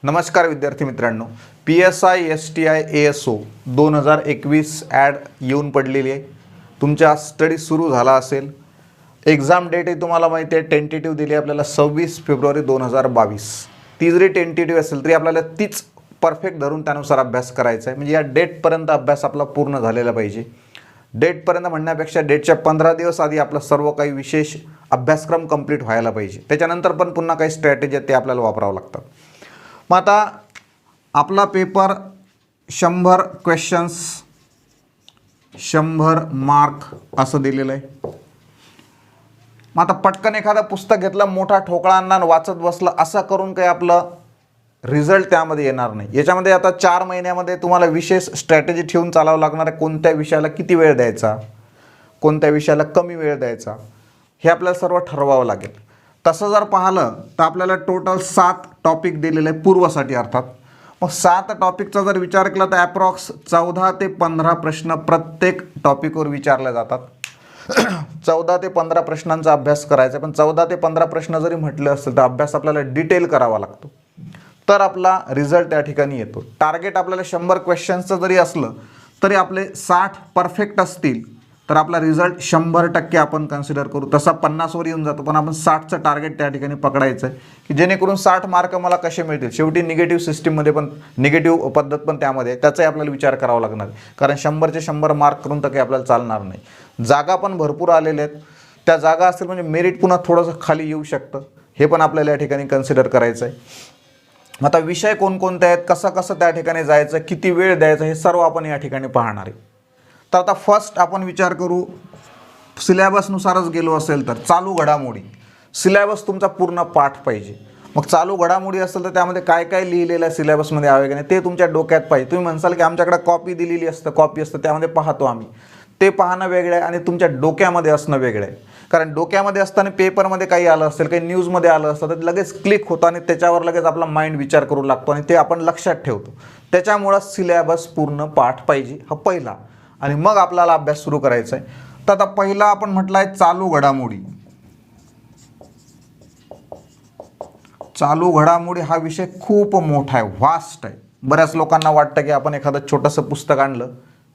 नमस्कार विद्यार्थी मित्रांनो, PSI STI ASO 2021 ॲड येऊन पडलेली आहे. तुमचा स्टडी सुरू झाला असेल. एक्झाम डेट आहे तुम्हाला माहिती आहे, टेंटेटिव्ह दिली आहे आपल्याला 26 फेब्रुवारी 2022. ती जरी टेंटेटिव्ह असेल तरी आपल्याला तीच परफेक्ट धरून त्यानुसार अभ्यास करायचा आहे. म्हणजे या डेटपर्यंत अभ्यास आपला पूर्ण झालेला पाहिजे. डेटपर्यंत म्हणण्यापेक्षा डेटच्या 15 दिवस आधी आपलं सर्व काही विशेष अभ्यासक्रम कंप्लीट व्हायला पाहिजे. त्याच्यानंतर पण पुन्हा काही स्ट्रॅटेजी आहेत ते आपल्याला वापरावं लागतात. मग आता आपला पेपर 100 क्वेश्चन्स 100 मार्क असं दिलेलं आहे. मग आता पटकन एखादं पुस्तक घेतलं, मोठा ठोकळा आणला आणि वाचत बसलं असं करून काही आपलं रिझल्ट त्यामध्ये येणार नाही. याच्यामध्ये आता 4 महिन्यामध्ये तुम्हाला विशेष स्ट्रॅटेजी ठेवून चालावं लागणार आहे. कोणत्या विषयाला किती वेळ द्यायचा, कोणत्या विषयाला कमी वेळ द्यायचा, हे आपल्याला सर्व ठरवावं लागेल. तसं जर पाहिलं तर आपल्याला टोटल 7 टॉपिक दिलेले आहे पूर्वसाठी अर्थात. मग 7 टॉपिकचा जर विचार केला तर ॲप्रॉक्स 14 ते 15 प्रश्न प्रत्येक टॉपिकवर विचारले जातात. 14 ते 15 प्रश्नांचा अभ्यास करायचा. पण 14 ते 15 प्रश्न जरी म्हटले असतील तर अभ्यास आपल्याला डिटेल करावा लागतो, तर आपला रिझल्ट त्या ठिकाणी येतो. टार्गेट आपल्याला 100 क्वेश्चन्सचं जरी असलं तरी आपले 60 परफेक्ट असतील तर आपला रिझल्ट 100% आपण कन्सिडर करू. तसा 50वर येऊन जातो, पण आपण 60चं टार्गेट त्या ठिकाणी पकडायचं आहे की जेणेकरून 60 मार्क मला कसे मिळतील. शेवटी निगेटिव्ह सिस्टीममध्ये पण निगेटिव्ह पद्धत पण त्यामध्ये त्याचाही आपल्याला विचार करावा लागणार आहे. कारण 100चे 100 मार्क करून तर काही आपल्याला चालणार नाही. जागा पण भरपूर आलेल्या आहेत. त्या जागा असतील म्हणजे मेरिट पुन्हा थोडंसं खाली येऊ शकतं. हे पण आपल्याला या ठिकाणी कन्सिडर करायचं आहे. आता विषय कोणकोणते आहेत, कसं त्या ठिकाणी जायचं, किती वेळ द्यायचा, हे सर्व आपण या ठिकाणी पाहणार आहे. तर आता फर्स्ट आपण विचार करू, सिलेबसनुसारच गेलो असेल तर चालू घडामोडी. सिलेबस तुमचा पूर्ण पाठ पाहिजे. मग चालू घडामोडी असेल तर त्यामध्ये काय काय लिहिलेलं आहे सिलेबसमध्ये आहे की नाही ते तुमच्या डोक्यात पाहिजे. तुम्ही म्हणसाल की आमच्याकडे कॉपी दिलेली असतं, कॉपी असतं त्यामध्ये पाहतो आम्ही, ते पाहणं वेगळं आहे आणि तुमच्या डोक्यामध्ये असणं वेगळं आहे. कारण डोक्यामध्ये असताना पेपरमध्ये काही आलं असेल, काही न्यूजमध्ये आलं असतं तर लगेच क्लिक होतं आणि त्याच्यावर लगेच आपला माइंड विचार करू लागतो आणि ते आपण लक्षात ठेवतो. त्याच्यामुळं सिलेबस पूर्ण पाठ पाहिजे, हा पहिला. आणि मग आपल्याला अभ्यास सुरू करायचा आहे. तर आता पहिला आपण म्हटलं आहे चालू घडामोडी. चालू घडामोडी हा विषय खूप मोठा आहे, व्हास्ट आहे. बऱ्याच लोकांना वाटतं की आपण एखादं छोटंसं पुस्तक आणलं,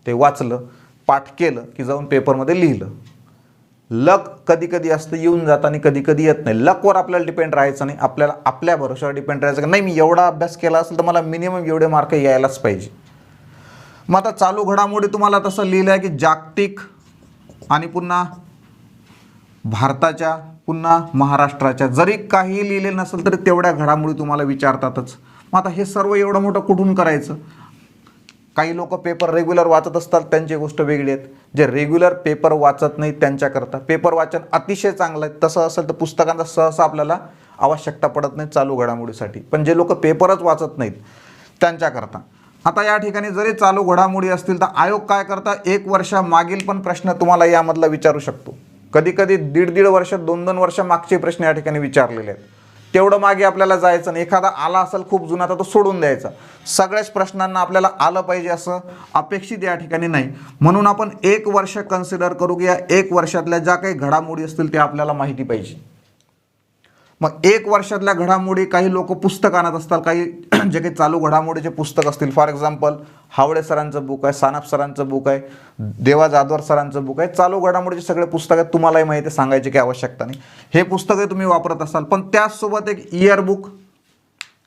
ते वाचलं, पाठ केलं की जाऊन पेपरमध्ये लिहिलं. लक कधी कधी असतं, येऊन जातं आणि कधी कधी येत नाही. लकवर आपल्याला डिपेंड राहायचं नाही, आपल्याला आपल्या भरोशावर डिपेंड राहायचं की नाही मी एवढा अभ्यास केला असेल तर मला मिनिमम एवढे मार्क यायलाच पाहिजे. मग आता चालू घडामोडी तुम्हाला तसं लिहिलं आहे की जागतिक आणि पुन्हा भारताच्या, पुन्हा महाराष्ट्राच्या. जरी काही लिहिले नसेल तरी तेवढ्या घडामोडी तुम्हाला विचारतातच. मग आता हे सर्व एवढं मोठं कुठून करायचं. काही लोक पेपर रेग्युलर वाचत असतात, त्यांची गोष्ट वेगळी आहेत. जे रेग्युलर पेपर वाचत नाहीत त्यांच्याकरता पेपर वाचन अतिशय चांगलं आहे. तसं असेल तर पुस्तकांचा सहसा आपल्याला आवश्यकता पडत नाही चालू घडामोडीसाठी. पण जे लोक पेपरच वाचत नाहीत त्यांच्याकरता. आता या ठिकाणी जरी चालू घडामोडी असतील तर आयोग काय करता, 1 वर्षामागील पण प्रश्न तुम्हाला यामधला विचारू शकतो. कधी कधी 1.5 वर्ष 2-2 वर्ष मागचे प्रश्न या ठिकाणी विचारलेले आहेत. तेवढं मागे आपल्याला जायचं नाही. एखादा आला असेल खूप जुना तर तो सोडून द्यायचा. सगळ्याच प्रश्नांना आपल्याला आलं पाहिजे असं अपेक्षित या ठिकाणी नाही. म्हणून आपण 1 वर्ष कन्सिडर करू की या 1 वर्षातल्या ज्या काही घडामोडी असतील त्या आपल्याला माहिती पाहिजे. मग 1 वर्षातल्या घडामोडी काही लोक पुस्तक आणत असतात, काही जे काही चालू घडामोडीचे पुस्तक असतील. फॉर एक्झाम्पल हावडे सरांचं बुक आहे, सानप सरांचं बुक आहे, देवा जाधवर सरांचं बुक आहे. चालू घडामोडीचे सगळे पुस्तक आहेत, तुम्हालाही माहिती आहे, सांगायची काही आवश्यकता नाही. हे पुस्तकं तुम्ही वापरत असाल. पण त्याचसोबत एक इयर बुक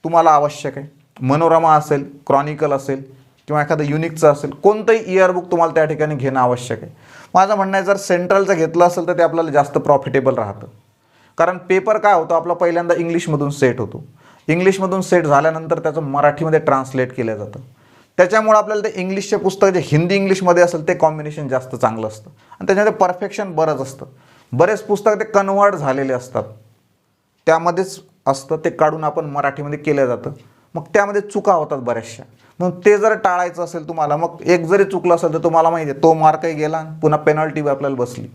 तुम्हाला आवश्यक आहे. मनोरमा असेल, क्रॉनिकल असेल किंवा एखादं युनिकचं असेल, कोणतंही इयर बुक तुम्हाला त्या ठिकाणी घेणं आवश्यक आहे. माझं म्हणणं आहे जर सेंट्रलचं घेतलं असेल तर ते आपल्याला जास्त प्रॉफिटेबल राहतं. कारण पेपर काय होतं आपला पहिल्यांदा इंग्लिशमधून सेट होतो. इंग्लिशमधून सेट झाल्यानंतर त्याचं मराठीमध्ये ट्रान्सलेट केलं जातं. त्याच्यामुळे आपल्याला ते इंग्लिशचे पुस्तक जे हिंदी इंग्लिशमध्ये असेल ते कॉम्बिनेशन जास्त चांगलं असतं आणि त्याच्यामध्ये परफेक्शन बरंच असतं. बरेच पुस्तक ते कन्वर्ट झालेले असतात, त्यामध्येच असतं, ते काढून आपण मराठीमध्ये केलं जातं. मग त्यामध्ये चुका होतात बऱ्याचशा. मग ते जर टाळायचं असेल तुम्हाला, मग एक जरी चुकलं असेल तर तुम्हाला माहिती आहे तो मार्कही गेला, पुन्हा पेनल्टी आपल्याला बसली.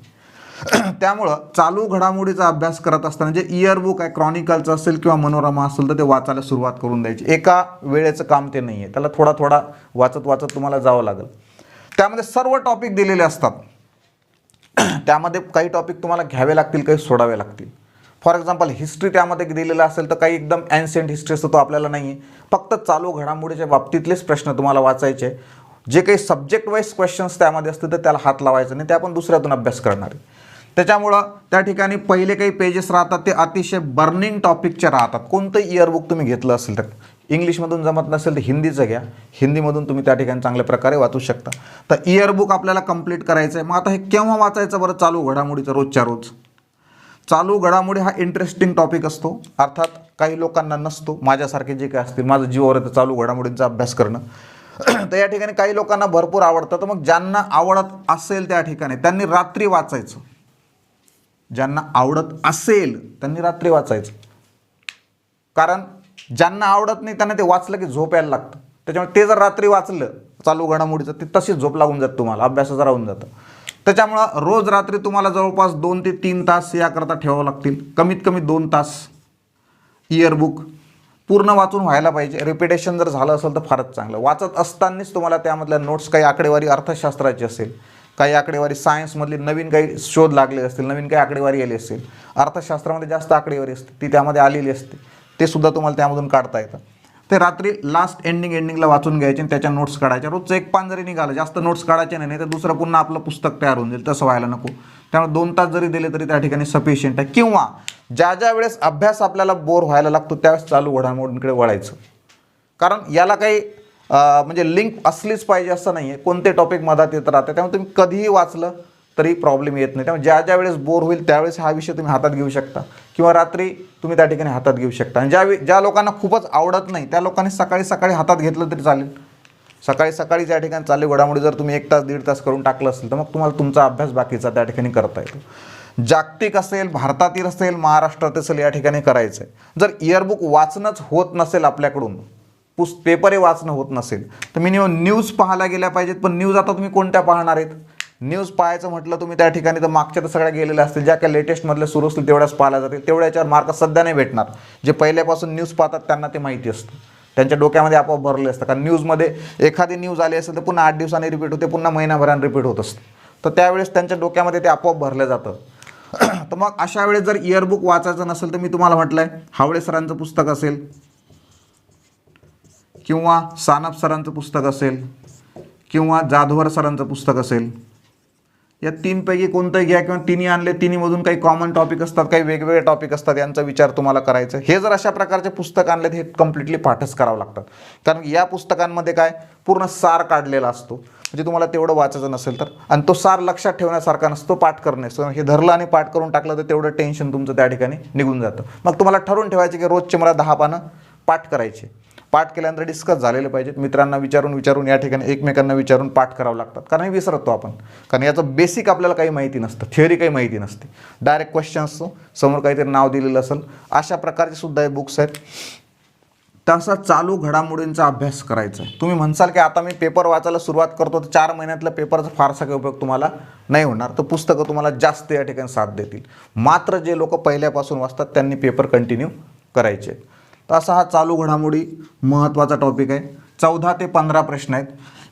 त्यामुळं चालू घडामोडीचा अभ्यास करत असताना जे इयर बुक आहे, क्रॉनिकलचं असेल किंवा मनोरमा असेल तर ते वाचायला सुरुवात करून द्यायची. एका वेळेचं काम ते नाही आहे, त्याला थोडा थोडा वाचत वाचत तुम्हाला जावं लागेल. त्यामध्ये सर्व टॉपिक दिलेले असतात. त्यामध्ये काही टॉपिक तुम्हाला घ्यावे लागतील, काही सोडावे लागतील. फॉर एक्झाम्पल हिस्ट्री त्यामध्ये दिलेलं असेल तर काही एकदम ॲन्शियंट हिस्ट्री असतो तो आपल्याला नाही आहे. फक्त चालू घडामोडीच्या बाबतीतलेच प्रश्न तुम्हाला वाचायचे. जे काही सब्जेक्ट वाईज क्वेश्चन्स त्यामध्ये असतील तर त्याला हात लावायचा नाही, ते आपण दुसऱ्यातून अभ्यास करणार आहे. त्याच्यामुळं त्या ठिकाणी पहिले काही पेजेस राहतात ते अतिशय बर्निंग टॉपिकचे राहतात. कोणतं इयरबुक तुम्ही घेतलं असेल तर, इंग्लिशमधून जमत नसेल तर हिंदीचं घ्या, हिंदीमधून तुम्ही त्या ठिकाणी चांगल्या प्रकारे वाचू शकता. तर इयरबुक आपल्याला कंप्लीट करायचं आहे. मग आता हे केव्हा वाचायचं बरं? चालू घडामोडीचं रोजच्या रोज. चालू घडामोडी हा इंटरेस्टिंग टॉपिक असतो, अर्थात काही लोकांना नसतो. माझ्यासारखे जे काय असतील, माझं जीवावर येतं चालू घडामोडींचा अभ्यास करणं. तर या ठिकाणी काही लोकांना भरपूर आवडतं. तर मग ज्यांना आवडत असेल त्या ठिकाणी त्यांनी रात्री वाचायचं. ज्यांना आवडत असेल त्यांनी रात्री वाचायचं, कारण ज्यांना आवडत नाही त्यांना ते वाचलं की झोप यायला लागतं. त्याच्यामुळे ते जर रात्री वाचलं चालू घडामोडीचं, ते तशीच झोप लागून जाते तुम्हाला, अभ्यासाचं राहून जातं. त्याच्यामुळं रोज रात्री तुम्हाला जवळपास 2 ते 3 तास याकरता ठेवावं लागतील. कमीत कमी 2 तास इयरबुक पूर्ण वाचून व्हायला पाहिजे. रिपिटेशन जर झालं असेल तर फारच चांगलं. वाचत असतानाच तुम्हाला त्यामधल्या नोट्स, काही आकडेवारी अर्थशास्त्राची असेल, काही आकडेवारी सायन्समधली नवीन काही शोध लागले असतील, नवीन काही आकडेवारी आली असेल, अर्थशास्त्रामध्ये जास्त आकडेवारी असते ती त्यामध्ये आलेली असते, ते सुद्धा तुम्हाला त्यामधून काढता येतं. ते रात्री लास्ट एंडिंगला वाचून घ्यायचे आणि त्याच्या नोट्स काढायच्या. रोजचं 1 पान जरी निघालं, जास्त नोट्स काढायचे नाही तर दुसरं पुन्हा आपलं पुस्तक तयार होऊन जाईल, तसं व्हायला नको. त्यामुळे 2 तास जरी दिले तरी त्या ठिकाणी सफिशियंट आहे. किंवा ज्या वेळेस अभ्यास आपल्याला बोर व्हायला लागतो त्यावेळेस चालू घडामोडींकडे वळायचं. कारण याला काही म्हणजे लिंक असलीच पाहिजे असं नाही आहे. कोणते टॉपिक मधात येत राहते, त्यामुळे तुम्ही कधीही वाचलं तरी प्रॉब्लेम येत नाही. त्यामुळे ज्या वेळेस बोर होईल त्यावेळेस हा विषय तुम्ही हातात घेऊ शकता, किंवा रात्री तुम्ही त्या ठिकाणी हातात घेऊ शकता. आणि ज्या लोकांना खूपच आवडत नाही त्या लोकांनी सकाळी हातात घेतलं तरी चालेल. सकाळी त्या ठिकाणी चालू घडामोडी जर तुम्ही 1 तास 1.5 तास करून टाकलं असेल तर मग तुम्हाला तुमचा अभ्यास बाकीचा त्या ठिकाणी करता येतो. जागतिक असेल, भारतातील असेल, महाराष्ट्रात असेल, या ठिकाणी करायचं आहे. जर इयरबुक वाचणंच होत नसेल आपल्याकडून, पेपरही वाचणं होत नसेल तर मिनिमम न्यूज पाहायला गेल्या पाहिजेत. पण न्यूज आता तुम्ही कोणत्या पाहणार आहेत? न्यूज पाहायचं म्हटलं तुम्ही त्या ठिकाणी तर मागच्या तर सगळ्या गेलेल्या असतील, ज्या काही लेटेस्टमधल्या सुरू असतील तेवढ्याच पाहायला जातील. तेवढ्या याच्यावर मार्क सध्या नाही भेटणार. जे पहिल्यापासून न्यूज पाहतात त्यांना ते माहिती असतं, त्यांच्या डोक्यामध्ये आपोआप भरले असतं. कारण न्यूजमध्ये एखादी न्यूज आली असेल तर पुन्हा 8 दिवसांनी रिपीट होते, पुन्हा महिनाभराने रिपीट होत असतं. तर त्यावेळेस त्यांच्या डोक्यामध्ये ते आपोआप भरलं जातं. तर मग अशा वेळेस जर इयरबुक वाचायचं नसेल तर मी तुम्हाला म्हटलं आहे, हावळे सरांचं पुस्तक असेल किंवा सानप सरांचं पुस्तक असेल किंवा जाधवर सरांचं पुस्तक असेल, या 3 पैकी कोणतंही घ्या. किंवा तिन्ही आणले, तिन्हीमधून काही कॉमन टॉपिक असतात, काही वेगवेगळे टॉपिक असतात, यांचा विचार तुम्हाला करायचा. हे जर अशा प्रकारचे पुस्तक आणले तर हे कम्प्लिटली पाठच करावं लागतात. कारण या पुस्तकांमध्ये काय पूर्ण सार काढलेला असतो. म्हणजे तुम्हाला तेवढं वाचायचं नसेल तर, आणि तो सार लक्षात ठेवण्यासारखा नसतो, पाठ करणे. हे धरलं आणि पाठ करून टाकलं तर तेवढं टेन्शन तुमचं त्या ठिकाणी निघून जातं. मग तुम्हाला ठरवून ठेवायचे की रोजचे मला 10 पानं पाठ करायचे. पाठ केल्यानंतर डिस्कस झालेले पाहिजेत. मित्रांना विचारून या ठिकाणी एकमेकांना विचारून पाठ करावं लागतात. कारण हे विसरतो आपण, कारण याचं बेसिक आपल्याला काही माहिती नसतं, थिअरी काही माहिती नसते. डायरेक्ट क्वेश्चन्स समोर काहीतरी नाव दिलेलं असेल, अशा प्रकारचे सुद्धा हे बुक्स आहेत. तसा चालू घडामोडींचा अभ्यास करायचा आहे. तुम्ही म्हणसाल की आता मी पेपर वाचायला सुरुवात करतो तर 4 महिन्यातल्या पेपरचा फारसा काही उपयोग तुम्हाला नाही होणार. तर पुस्तकं तुम्हाला जास्त या ठिकाणी साथ देतील. मात्र जे लोक पहिल्यापासून वाचतात त्यांनी पेपर कंटिन्यू करायचे. तर असा हा चालू घडामोडी महत्त्वाचा टॉपिक आहे. 14 ते 15 प्रश्न आहेत.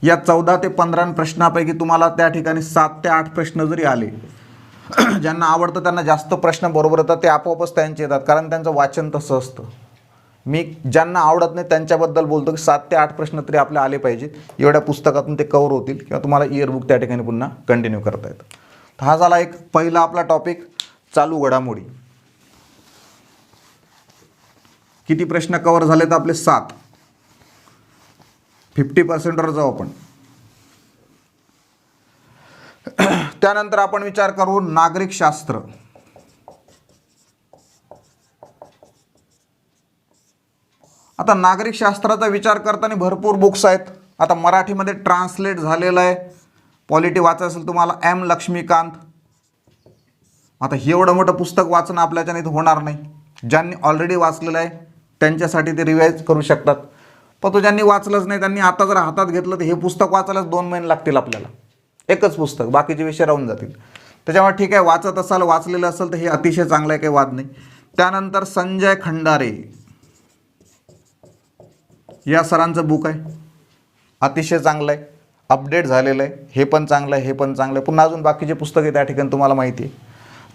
या 14 ते 15 प्रश्नापैकी तुम्हाला त्या ठिकाणी 7 ते 8 प्रश्न जरी आले, ज्यांना आवडतं त्यांना जास्त प्रश्न बरोबर येतात, ते आपोआपच त्यांचे येतात, कारण त्यांचं वाचन तसं असतं. मी ज्यांना आवडत नाही त्यांच्याबद्दल बोलतो की 7 ते 8 प्रश्न तरी आपले आले पाहिजेत. एवढ्या पुस्तकातून ते कव्हर होतील किंवा तुम्हाला इयरबुक त्या ठिकाणी पुन्हा कंटिन्यू करता येतं. तर हा झाला एक पहिला आपला टॉपिक, चालू घडामोडी. किती प्रश्न कव्हर झाले तर आपले 7. 50%वर जाऊ आपण. त्यानंतर आपण विचार करू नागरिक शास्त्र. आता नागरिक शास्त्राचा विचार करताना भरपूर बुक्स आहेत. आता मराठीमध्ये ट्रान्सलेट झालेलं आहे. पॉलिटी वाचायचं असेल तुम्हाला एम लक्ष्मीकांत. आता हे एवढं मोठं पुस्तक वाचणं आपल्याच्याने इथं होणार नाही. ज्यांनी ऑलरेडी वाचलेलं आहे त्यांच्यासाठी ते रिवाइज करू शकतात. पण तो ज्यांनी वाचलंच नाही त्यांनी आता जर हातात घेतलं तर हे पुस्तक वाचायलाच 2 महिने लागतील आपल्याला. एकच पुस्तक, बाकीचे विषय राहून जातील. त्याच्यामुळे ठीक आहे, वाचत असाल, वाचलेलं असेल तर हे अतिशय चांगलं आहे, काही वाद नाही. त्यानंतर संजय खंडारे या सरांचं बुक आहे, अतिशय चांगलं आहे, अपडेट झालेलं आहे. हे पण चांगलं आहे, हे पण चांगलं आहे. पुन्हा अजून बाकीचे पुस्तके त्या ठिकाणी तुम्हाला माहिती आहे.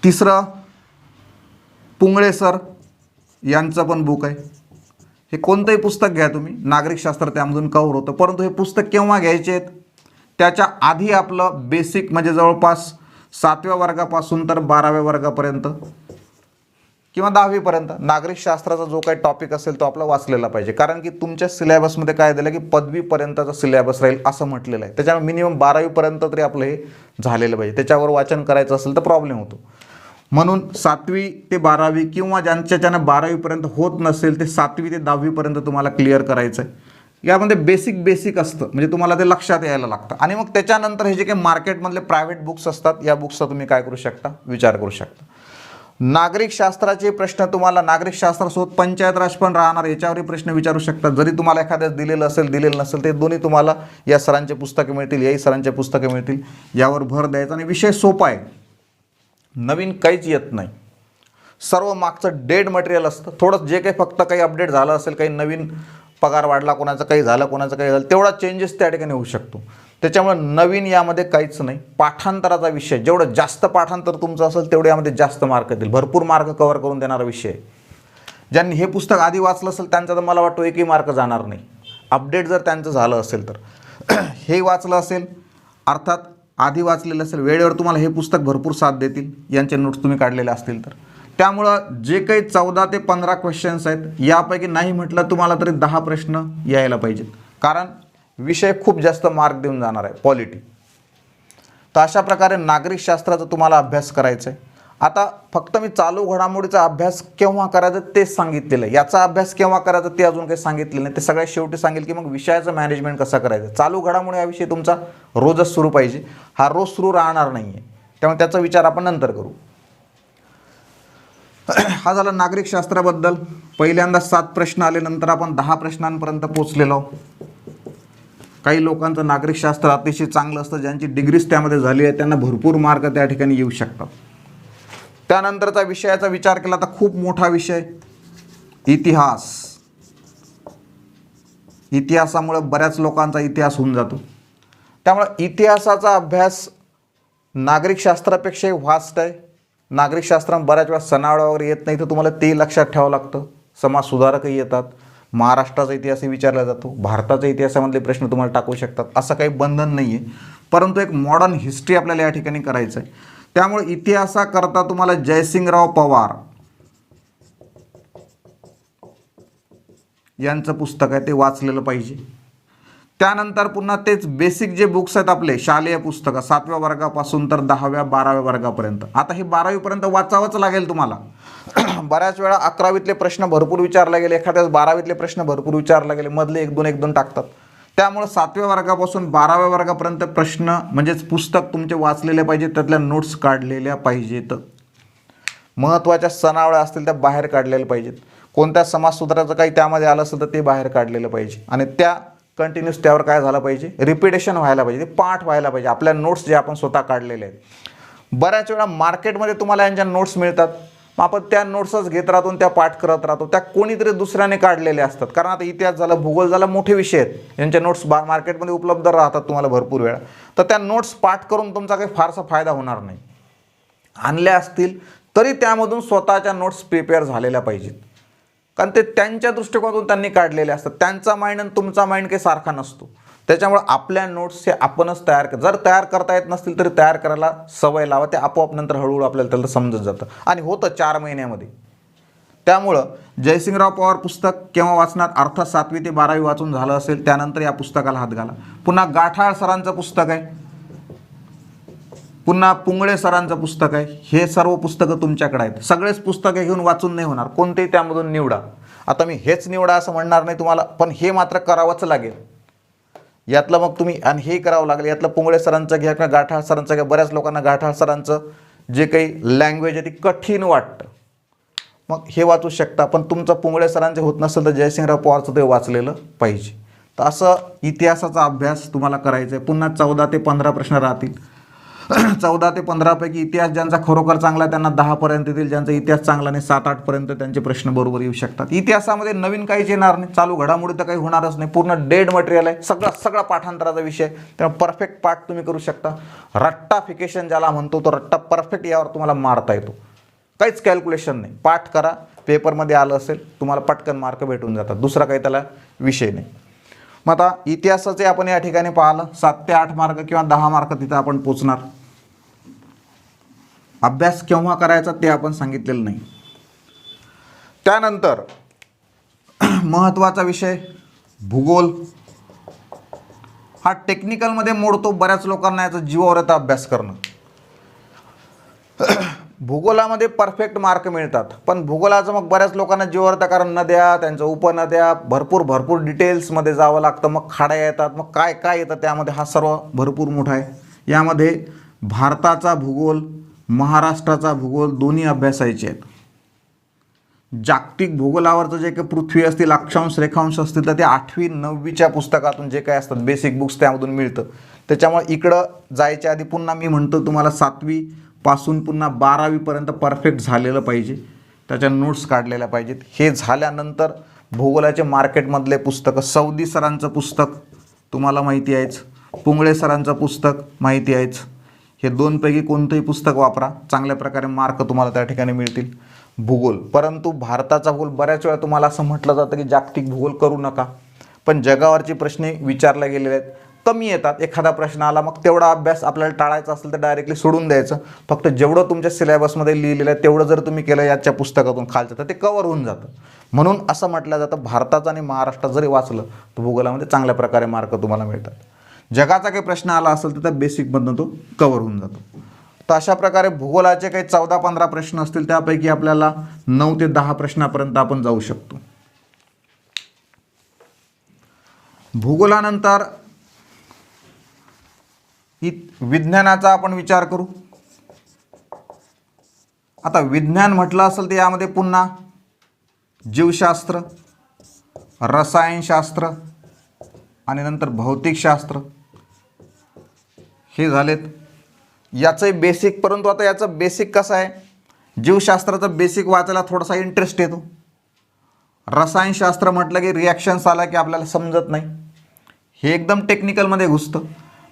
तिसरं पुंगळे सर यांचं पण बुक आहे. हे कोणतंही पुस्तक घ्या तुम्ही, नागरिकशास्त्र त्यामधून कव्हर होतं. परंतु हे पुस्तक केव्हा घ्यायचे आहेत, त्याच्या आधी आपलं बेसिक म्हणजे जवळपास 7व्या वर्गापासून तर 12व्या वर्गापर्यंत किंवा 10वीपर्यंत नागरिकशास्त्राचा जो काही टॉपिक असेल तो आपला वाचलेला पाहिजे. कारण की तुमच्या सिलेबसमध्ये काय दिलं की पदवीपर्यंतचा सिलेबस राहील असं म्हटलेलं आहे. त्याच्यामुळे मिनिमम 12वीपर्यंत तरी आपलं हे झालेलं पाहिजे. त्याच्यावर वाचन करायचं असेल तर प्रॉब्लेम होतो. म्हणून 7वी ते 12वी किंवा ज्यांच्याच्यानं 12वीपर्यंत होत नसेल ते 7वी ते 10वीपर्यंत तुम्हाला क्लिअर करायचं आहे. यामध्ये बेसिक असतं, म्हणजे तुम्हाला ते लक्षात यायला लागतं. आणि मग त्याच्यानंतर हे जे काही मार्केटमधले प्रायव्हेट बुक्स असतात, या बुक्सचा तुम्ही काय करू शकता, विचार करू शकता. नागरिकशास्त्राचे प्रश्न तुम्हाला नागरिकशास्त्रासोबत पंचायत राज पण राहणार, याच्यावरही प्रश्न विचारू शकता. जरी तुम्हाला एखाद्याच दिलेलं असेल दिलेलं नसेल, ते दोन्ही तुम्हाला या सरांचे पुस्तके मिळतील, याही सरांचे पुस्तके मिळतील. यावर भर द्यायचा आणि विषय सोपा आहे, नवीन काहीच येत नाही. सर्व मागचं डेड मटेरियल असतं. थोडं जे काही फक्त काही अपडेट झालं असेल, काही नवीन पगार वाढला, कोणाचं काही झालं, कोणाचं काही झालं, तेवढा चेंजेस त्या ठिकाणी होऊ शकतो. त्याच्यामुळे नवीन यामध्ये काहीच नाही. पाठांतराचा विषय, जेवढं जास्त पाठांतर तुमचं असेल तेवढे यामध्ये जास्त मार्क देईल. भरपूर मार्क कव्हर करून देणारा विषय आहे. ज्यांनी हे पुस्तक आधी वाचलं असेल त्यांचा तर मला वाटतं एकही मार्क जाणार नाही. अपडेट जर त्यांचं झालं असेल तर हे वाचलं असेल, अर्थात आधी वाचलेलं असेल, वेळेवर तुम्हाला हे पुस्तक भरपूर साथ देतील. यांचे नोट्स तुम्ही काढलेले असतील तर. त्यामुळं जे काही 14 ते 15 क्वेश्चन्स आहेत, यापैकी नाही म्हटलं तुम्हाला तरी 10 प्रश्न यायला पाहिजेत. कारण विषय खूप जास्त मार्क देऊन जाणार आहे, पॉलिटी. तर अशा प्रकारे नागरिकशास्त्राचा तुम्हाला अभ्यास करायचा आहे. आता फक्त मी चालू घडामोडीचा अभ्यास केव्हा करायचं तेच सांगितलेलं आहे. याचा अभ्यास केव्हा करायचा ते अजून काही सांगितलेलं नाही. ते सगळ्यात शेवटी सांगेल की मग विषयाचं मॅनेजमेंट कसं करायचं. चालू घडामोडी हा विषय तुमचा रोजच सुरू पाहिजे. हा रोज सुरू राहणार नाही आहे, त्यामुळे त्याचा विचार आपण नंतर करू. हा झाला नागरिकशास्त्राबद्दल. पहिल्यांदा 7 प्रश्न आले, नंतर आपण 10 प्रश्नांपर्यंत पोहोचलेलो आहोत. काही लोकांचं नागरिकशास्त्र अतिशय चांगलं असतं, ज्यांची डिग्रीज त्यामध्ये झाली आहे त्यांना भरपूर मार्क त्या ठिकाणी येऊ शकतात. त्यानंतरचा विषयाचा विचार केला तर खूप मोठा विषय इतिहास. इतिहासामुळे बऱ्याच लोकांचा इतिहास होऊन जातो. त्यामुळे इतिहासाचा अभ्यास नागरिकशास्त्रापेक्षाही व्हास्ट आहे. नागरिकशास्त्रात बऱ्याच वेळा सनावळा वगैरे येत नाही, तर तुम्हाला ते लक्षात ठेवावं लागतं. समाजसुधारकही येतात, महाराष्ट्राचा इतिहासही विचारला जातो, भारताच्या इतिहासामधले प्रश्न तुम्हाला टाकू शकतात. असं काही बंधन नाही आहे. परंतु एक मॉडर्न हिस्ट्री आपल्याला या ठिकाणी करायचं आहे. त्यामुळे इतिहासाकरता तुम्हाला जयसिंगराव पवार यांचं पुस्तक आहे ते वाचलेलं पाहिजे. त्यानंतर पुन्हा तेच बेसिक जे बुक्स आहेत आपले शालेय पुस्तकं 7व्या वर्गापासून तर 10व्या 12व्या वर्गापर्यंत. आता हे 12वीपर्यंत वाचावंच लागेल तुम्हाला. बऱ्याच वेळा 11वीतले प्रश्न भरपूर विचारले गेले, एखाद्याच 12वीतले प्रश्न भरपूर विचारले गेले, मधले 1-2 टाकतात. त्यामुळे 7व्या वर्गापासून 12व्या वर्गापर्यंत प्रश्न म्हणजेच पुस्तक तुमचे वाचलेले पाहिजेत, त्यातल्या नोट्स काढलेल्या पाहिजेत. महत्त्वाच्या सनावळ्या असतील त्या बाहेर काढलेल्या पाहिजेत. कोणत्या समाजसूत्राचं काही त्यामध्ये आलं असेल तर ते बाहेर काढलेलं पाहिजे. आणि त्या कंटिन्यूस त्यावर काय झालं पाहिजे, रिपिटेशन व्हायला पाहिजे, ते पाठ व्हायला पाहिजे. आपल्या नोट्स जे आपण स्वतः काढलेले आहेत. बऱ्याच वेळा मार्केटमध्ये तुम्हाला यांच्या नोट्स मिळतात, मग आपण त्या नोट्सच घेत राहतो आणि त्या पाठ करत राहतो. त्या कोणीतरी दुसऱ्याने काढलेले असतात. कारण आता इतिहास झाला, भूगोल झाला, मोठे विषय आहेत, यांच्या नोट्स मार्केटमध्ये उपलब्ध राहतात तुम्हाला भरपूर वेळा. तर त्या नोट्स पाठ करून तुमचा काही फारसा फायदा होणार नाही. आणल्या असतील तरी त्यामधून स्वतःच्या नोट्स प्रिपेअर झालेल्या पाहिजेत. कारण ते त्यांच्या दृष्टिकोनातून त्यांनी काढलेले असतात. त्यांचा माइंड आणि तुमचा माइंड काही सारखा नसतो. त्याच्यामुळे आपल्या नोट्स हे आपणच जर तयार करता येत नसतील तरी तयार करायला सवय लावा. ते आपोआप नंतर हळूहळू आपल्याला त्याला समजत जातं आणि होतं 4 महिन्यामध्ये. त्यामुळं जयसिंगराव पवार पुस्तक केव्हा वाचणार, अर्थात 7वी ते 12वी वाचून झालं असेल त्यानंतर या पुस्तकाला हात घाला. पुन्हा गाठाळ सरांचं पुस्तक आहे, पुन्हा पुंगळे सरांचं पुस्तक आहे. हे सर्व पुस्तकं तुमच्याकडे आहेत. सगळेच पुस्तकं घेऊन वाचून नाही होणार, कोणतेही त्यामधून निवडा. आता मी हेच निवडा असं म्हणणार नाही तुम्हाला, पण हे मात्र करावंच लागेल. यातलं मग तुम्ही आणि हे करावं लागेल. यातलं पुंगळे सरांचं घ्या किंवा गाठाळ सरांचं घ्या. बऱ्याच लोकांना गाठाळ सरांचं जे काही लँग्वेज आहे ती कठीण वाटतं, मग हे वाचू शकता. पण तुमचं पुंगळे सरांचे होत नसेल तर जयसिंगराव पवारचं ते वाचलेलं पाहिजे. तर असं इतिहासाचा अभ्यास तुम्हाला करायचा आहे. पुन्हा 14 ते 15 प्रश्न राहतील. 14 ते 15 पैकी इतिहास ज्यांचा खरोखर चांगला आहे त्यांना 10 पर्यंत येतील. ज्यांचा इतिहास चांगला नाही 7-8 पर्यंत त्यांचे प्रश्न बरोबर येऊ शकतात. इतिहासामध्ये नवीन काहीच येणार नाही, चालू घडामोडी तर काही होणारच नाही. पूर्ण डेड मटेरियल आहे, सगळा पाठांतराचा विषय. त्यामुळे परफेक्ट पाठ तुम्ही करू शकता. रट्टाफिकेशन ज्याला म्हणतो तो रट्टा परफेक्ट यावर तुम्हाला मारता येतो. काहीच कॅल्क्युलेशन नाही, पाठ करा, पेपरमध्ये आलं असेल तुम्हाला पटकन मार्क भेटून जातात, दुसरा काही त्याला विषय नाही. मग आता इतिहासाचे आपण या ठिकाणी पाहिलं 7 ते 8 मार्क किंवा 10 मार्क तिथं आपण पोचणार. अभ्यास केव्हा करायचा ते आपण सांगितलेलं नाही. त्यानंतर महत्त्वाचा विषय भूगोल. हा टेक्निकलमध्ये मोडतो, बऱ्याच लोकांना याचा जीवावर येतं अभ्यास करणं. भूगोलामध्ये परफेक्ट मार्क मिळतात, पण भूगोलाचं मग बऱ्याच लोकांना जीवावर येतं, कारण नद्या, त्यांच्या उपनद्या, भरपूर डिटेल्समध्ये जावं लागतं, मग खाड्या येतात, मग काय काय येतं त्यामध्ये, हा सर्व भरपूर मोठा आहे. यामध्ये भारताचा भूगोल, महाराष्ट्राचा भूगोल दोन्ही अभ्यासायचे आहेत. जागतिक भूगोलावरचं जे काही पृथ्वी असतील, अक्षांश रेखांश असतील, तर ते 8वी 9वीच्या पुस्तकातून जे काय असतात बेसिक बुक्स त्यामधून मिळतं. त्याच्यामुळे इकडं जायच्या आधी पुन्हा मी म्हणतो तुम्हाला 7वी पासून पुन्हा 12वीपर्यंत परफेक्ट झालेलं पाहिजे, त्याच्या नोट्स काढलेल्या पाहिजेत. हे झाल्यानंतर भूगोलाचे मार्केटमधले पुस्तकं, सौदी सरांचं पुस्तक तुम्हाला माहिती आहेच, पुंगळे सरांचं पुस्तक माहिती आहेच, हे दोनपैकी कोणतंही पुस्तक वापरा, चांगल्या प्रकारे मार्क तुम्हाला त्या ठिकाणी मिळतील. भूगोल, परंतु भारताचा भूगोल बऱ्याच वेळा तुम्हाला असं म्हटलं जातं की जागतिक भूगोल करू नका, पण जगावरचे प्रश्न विचारले गेलेले आहेत, कमी येतात. एखादा प्रश्न आला मग तेवढा अभ्यास आपल्याला टाळायचा असेल तर डायरेक्टली सोडून द्यायचं. फक्त जेवढं तुमच्या सिलेबसमध्ये लिहिलेलं आहे तेवढं जर तुम्ही केलं याच्या पुस्तकातून खालचं, तर ते कवर होऊन जातं. म्हणून असं म्हटलं जातं भारताचं आणि महाराष्ट्रात जरी वाचलं तर भूगोलामध्ये चांगल्या प्रकारे मार्क तुम्हाला मिळतात. जगाचा काही प्रश्न आला असेल तर त्या बेसिकमधून तो कवर होऊन जातो. तर अशा प्रकारे भूगोलाचे काही 14-15 प्रश्न असतील, त्यापैकी आपल्याला 9 ते 10 प्रश्नापर्यंत आपण जाऊ शकतो. भूगोलानंतर विज्ञानाचा आपण विचार करू. आता विज्ञान म्हटलं असेल तर यामध्ये पुन्हा जीवशास्त्र, रसायनशास्त्र आणि नंतर भौतिकशास्त्र हे झालेत. याचं बेसिक, परंतु आता याचं बेसिक कसं आहे, जीवशास्त्राचं बेसिक वाचायला थोडासा इंटरेस्ट येतो. रसायनशास्त्र म्हटलं की रिॲक्शन्स आला की आपल्याला समजत नाही, हे एकदम टेक्निकलमध्ये घुसतं.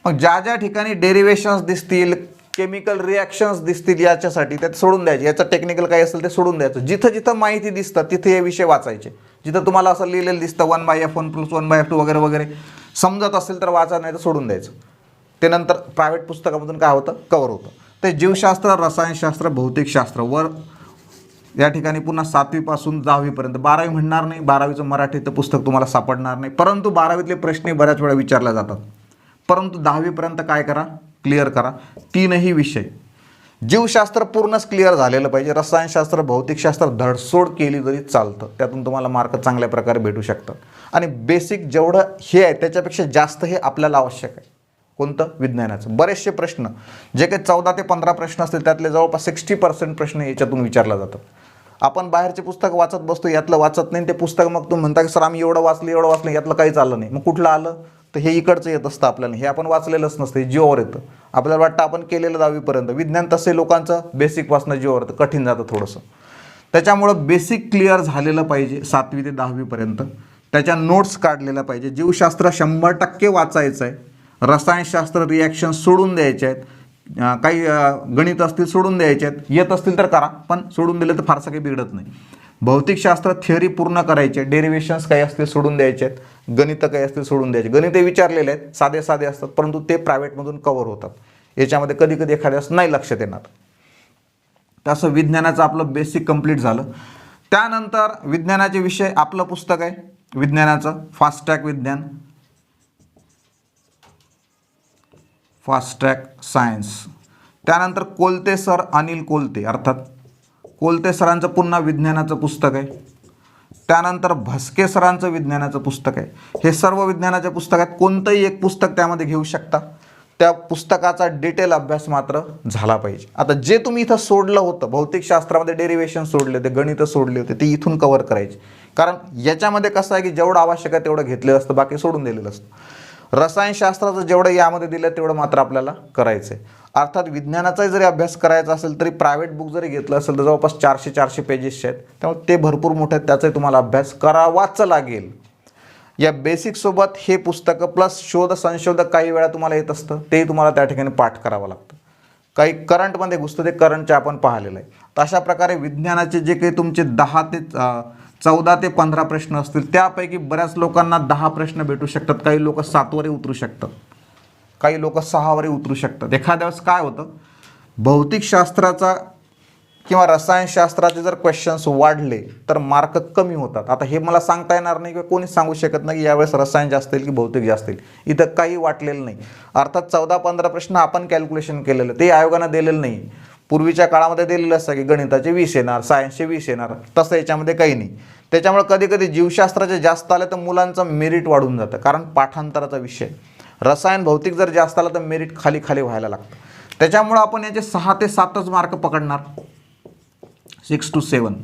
मग ज्या ज्या ठिकाणी डेरिवेशन्स दिसतील, केमिकल रिॲक्शन्स दिसतील, याच्यासाठी त्यात सोडून द्यायचे. याचं टेक्निकल काही असेल ते सोडून द्यायचं. जिथं जिथं माहिती दिसतं तिथे हे विषय वाचायचे. जिथं तुम्हाला असं लिहिलेलं दिसतं 1/f 1 + 1/f2 वगैरे वगैरे समजत असेल तर वाचा, नाही तर सोडून द्यायचं. ते नंतर प्रायव्हेट पुस्तकामधून काय होतं, कवर होतं. ते जीवशास्त्र, रसायनशास्त्र, भौतिकशास्त्र वर या ठिकाणी पुन्हा 7वी पासून 10वीपर्यंत, 12वी म्हणणार नाही, 12वीचं मराठीचं पुस्तक तुम्हाला सापडणार नाही, परंतु 12वीतले प्रश्न बऱ्याच वेळा विचारले जातात. परंतु 10वीपर्यंत काय करा, क्लिअर करा तीनही विषय. जीवशास्त्र पूर्णच क्लिअर झालेलं पाहिजे. रसायनशास्त्र, भौतिकशास्त्र धडसोड केली तरी चालतं, त्यातून तुम्हाला मार्क चांगल्या प्रकारे भेटू शकतात. आणि बेसिक जेवढं हे आहे त्याच्यापेक्षा जास्त हे आपल्याला आवश्यक आहे. कोणतं, विज्ञानाचं. बरेचसे प्रश्न जे काही 14 ते 15 प्रश्न असतील त्यातले जवळपास 60% प्रश्न याच्यातून विचारला जातात. आपण बाहेरचे पुस्तक वाचत बसतो, यातलं वाचत नाही. ते पुस्तक मग तुम्ही म्हणता की सर आम्ही एवढं वाचलं यातलं काहीच आलं नाही. मग कुठलं आलं, तर हे इकडचं येत असतं आपल्याला, हे आपण वाचलेलंच नसतं, हे जीवावर येतं. आपल्याला वाटतं आपण केलेलं 10वीपर्यंत. विज्ञान तसे लोकांचं बेसिकपासून जीवावर येतं, कठीण जातं थोडंसं. त्याच्यामुळं बेसिक क्लिअर झालेलं पाहिजे 7वी ते 10वीपर्यंत. त्याच्या नोट्स काढलेल्या पाहिजे. जीवशास्त्र 100% वाचायचं आहे. रसायनशास्त्र रिॲक्शन सोडून द्यायचे आहेत. काही गणित असतील सोडून द्यायचे आहेत. येत असतील तर करा, पण सोडून दिलं तर फारसं काही बिघडत नाही. भौतिकशास्त्र थिअरी पूर्ण करायचे, डेरिवेशन्स काही असतील सोडून द्यायचे आहेत, गणितं काही असतील सोडून द्यायचे. गणिते विचारलेले आहेत, साधे साधे असतात, परंतु ते प्रायव्हेटमधून कव्हर होतात. याच्यामध्ये कधी कधी एखाद्यास नाही लक्षात येणार. तसं विज्ञानाचं आपलं बेसिक कंप्लीट झालं. त्यानंतर विज्ञानाचे विषय, आपलं पुस्तक आहे विज्ञानाचं फास्ट ट्रॅक विज्ञान, फास्ट ट्रॅक सायन्स. त्यानंतर कोलते सर, अनिल कोलते, अर्थात कोलते सरांचं पुन्हा विज्ञानाचं पुस्तक आहे. त्यानंतर भस्के सरांचं विज्ञानाचं पुस्तक आहे. हे सर्व विज्ञानाचे पुस्तक आहेत. कोणतंही एक पुस्तक त्यामध्ये घेऊ शकता. त्या पुस्तकाचा डिटेल अभ्यास मात्र झाला पाहिजे. आता जे तुम्ही इथं सोडलं होतं, भौतिकशास्त्रामध्ये डेरिवेशन सोडले होते, गणितं सोडले होते, ते इथून कव्हर करायचे. कारण याच्यामध्ये कसं आहे की जेवढं आवश्यक आहे तेवढं घेतलेलं असतं, बाकी सोडून दिलेलं असतं. रसायनशास्त्राचं जेवढं यामध्ये दिलं तेवढं मात्र आपल्याला करायचं आहे. अर्थात विज्ञानाचाही जरी अभ्यास करायचा असेल तरी प्रायव्हेट बुक जरी घेतलं असेल तर जवळपास 400 पेजेसचे आहेत. त्यामुळे ते भरपूर मोठे आहेत, त्याचाही तुम्हाला अभ्यास करावाच लागेल. या बेसिकसोबत हे पुस्तकं प्लस शोध संशोधक काही वेळा तुम्हाला येत असतं, तेही तुम्हाला त्या ठिकाणी पाठ करावं लागतं. काही करंटमध्ये घुसतं, ते करंटचे आपण पाहिलेलं आहे. तर अशा प्रकारे विज्ञानाचे जे काही तुमचे 14 ते 15 प्रश्न असतील, त्यापैकी बऱ्याच लोकांना 10 प्रश्न भेटू शकतात. काही लोक 7वरही उतरू शकतात, काही लोक 6वरही उतरू शकतात. एखाद्या वेळेस काय होतं, भौतिकशास्त्राचा किंवा रसायनशास्त्राचे जर क्वेश्चन्स वाढले तर मार्क कमी होतात. आता हे मला सांगता येणार नाही किंवा कोणीच सांगू शकत नाही की यावेळेस रसायन जास्त येईल की भौतिक जास्त येईल. इथं काही वाटलेलं नाही. अर्थात 14-15 प्रश्न आपण कॅल्क्युलेशन केलेलं, ते आयोगानं दिलेलं नाही. पूर्वीच्या काळामध्ये दिलेलं असतं की गणिताचे 20 येणार, सायन्सचे 20 येणार, तसं याच्यामध्ये काही नाही. त्याच्यामुळे कधी कधी जीवशास्त्राचे जास्त आले तर मुलांचं मेरिट वाढून जातं, कारण पाठांतराचा विषय. रसायन भौतिक जर जास्त आलं तर मेरिट खाली खाली व्हायला लागतं. त्याच्यामुळं आपण याचे 6 ते 7च मार्क पकडणार, 6 to 7.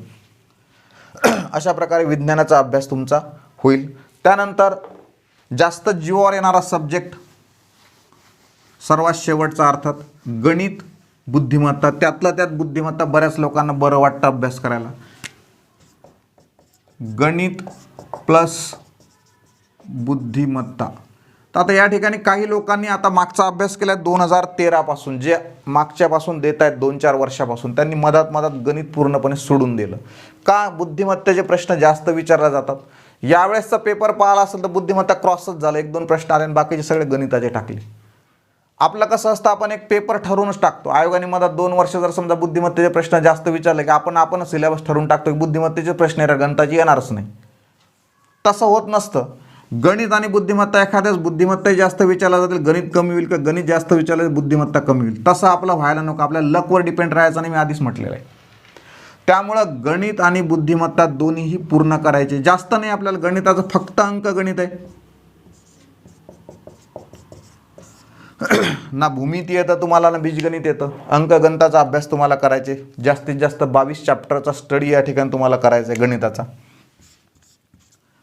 अशा प्रकारे विज्ञानाचा अभ्यास तुमचा होईल. त्यानंतर जास्त जीवावर येणारा सब्जेक्ट सर्वात शेवटचा अर्थात गणित, बुद्धिमत्ता. त्यातलं त्यात बुद्धिमत्ता बऱ्याच लोकांना बरं वाटतं अभ्यास करायला. गणित प्लस बुद्धिमत्ता. तर आता या ठिकाणी काही लोकांनी आता मागचा अभ्यास केला 2013 पासून, जे मागच्यापासून देत आहेत 2-4 वर्षापासून, त्यांनी मधात गणित पूर्णपणे सोडून दिलं. का? बुद्धिमत्तेचे प्रश्न जास्त विचारले जातात. यावेळेसचा पेपर पाहिला असेल तर बुद्धिमत्ता क्रॉसच झालं, 1-2 प्रश्न आले आणि बाकीचे सगळे गणिताचे टाकले. आपलं कसं असतं, आपण एक पेपर ठरवूनच टाकतो. आयोगाने मधात 2 वर्ष जर समजा बुद्धिमत्तेचे प्रश्न जास्त विचारले की आपण सिलेबस ठरवून टाकतो की बुद्धिमत्तेचे प्रश्न येणार, गणिताची येणारच नाही. तसं होत नसतं. गणित आणि बुद्धिमत्ता, एखाद्याच बुद्धिमत्ता जास्त विचारला जातील, गणित कमी होईल, का गणित जास्त विचारलं बुद्धिमत्ता कमी होईल. तसं आपलं व्हायला नको. आपल्या लकवर डिपेंड राहायचं नाही, मी आधीच म्हटलेलं आहे. त्यामुळं गणित आणि बुद्धिमत्ता दोन्हीही पूर्ण करायचे. जास्त नाही आपल्याला, गणिताचं फक्त अंकगणित आहे ना, भूमिती येतं तुम्हाला ना बीजगणित येतं. अंकगणिताचा अभ्यास तुम्हाला करायचे. जास्तीत जास्त 22 चॅप्टरचा स्टडी या ठिकाणी तुम्हाला करायचा आहे गणिताचा.